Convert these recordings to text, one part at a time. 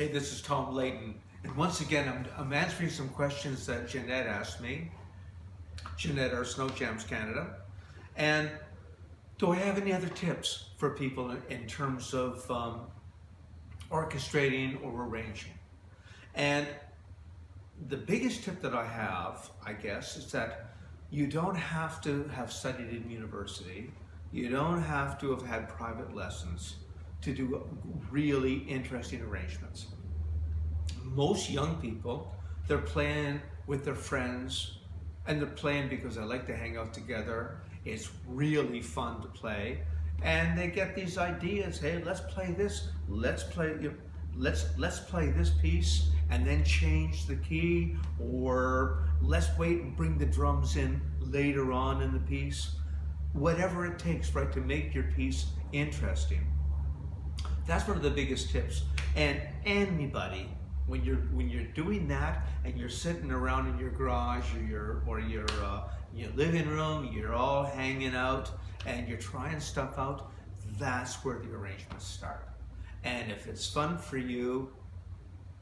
Hey, this is Tom Leighton, and once again I'm answering some questions that Jeanette asked me. Jeanette, our Snow Jams Canada. And do I have any other tips for people in terms of orchestrating or arranging? And the biggest tip that I have, I guess, is that you don't have to have studied in university. You don't have to have had private lessons to do really interesting arrangements. Most young people, they're playing with their friends, and they're playing because they like to hang out together. It's really fun to play, and they get these ideas. Hey, let's play this. Let's play this piece, and then change the key, or let's wait and bring the drums in later on in the piece. Whatever it takes, right, to make your piece interesting. That's one of the biggest tips. And anybody, when you're doing that and you're sitting around in your garage or your living room, you're all hanging out and you're trying stuff out, that's where the arrangements start. And if it's fun for you,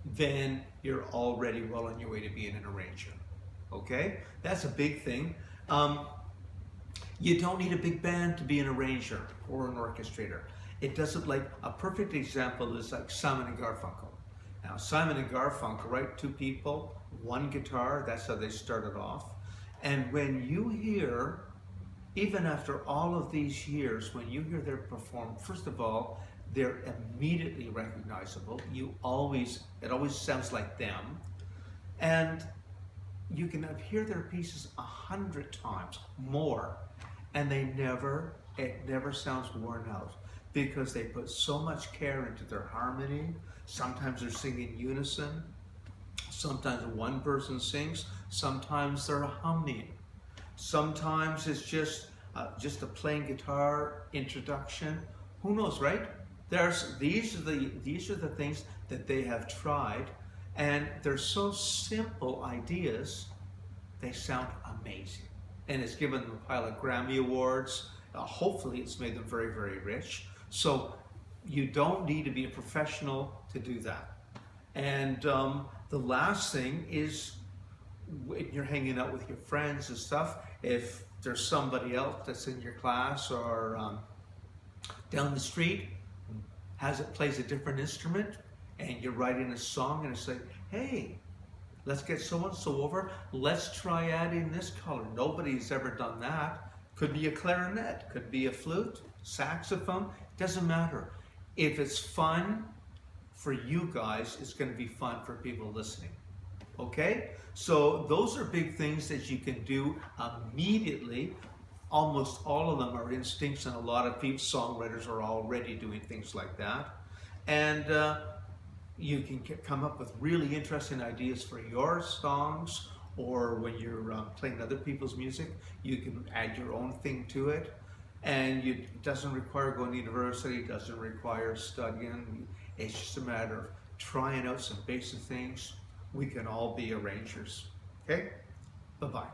then you're already well on your way to being an arranger. Okay? That's a big thing. You don't need a big band to be an arranger or an orchestrator. It doesn't, like, a perfect example is like Simon and Garfunkel. Now, Simon and Garfunkel, right, two people, one guitar, that's how they started off. And when you hear, even after all of these years, when you hear them perform, first of all, they're immediately recognizable. It always sounds like them. And you can hear their pieces 100 times more, and it never sounds worn out, because they put so much care into their harmony. Sometimes they're singing unison, sometimes one person sings, sometimes they're humming, sometimes it's just a plain guitar introduction. Who knows, right? These are the things that they have tried, and they're so simple ideas, they sound amazing. And it's given them a pile of Grammy Awards. Hopefully it's made them very, very rich. So you don't need to be a professional to do that. And the last thing is, when you're hanging out with your friends and stuff, if there's somebody else that's in your class or down the street plays a different instrument, and you're writing a song, and it's like, hey, let's get so-and-so over, let's try adding this color. Nobody's ever done that. Could be a clarinet, could be a flute, saxophone, doesn't matter. If it's fun for you guys, it's going to be fun for people listening. Okay? So those are big things that you can do immediately. Almost all of them are instincts, and a lot of people, songwriters, are already doing things like that. And you can come up with really interesting ideas for your songs, or when you're playing other people's music, you can add your own thing to it. And it doesn't require going to university, it doesn't require studying. It's just a matter of trying out some basic things. We can all be arrangers. Okay? Bye-bye.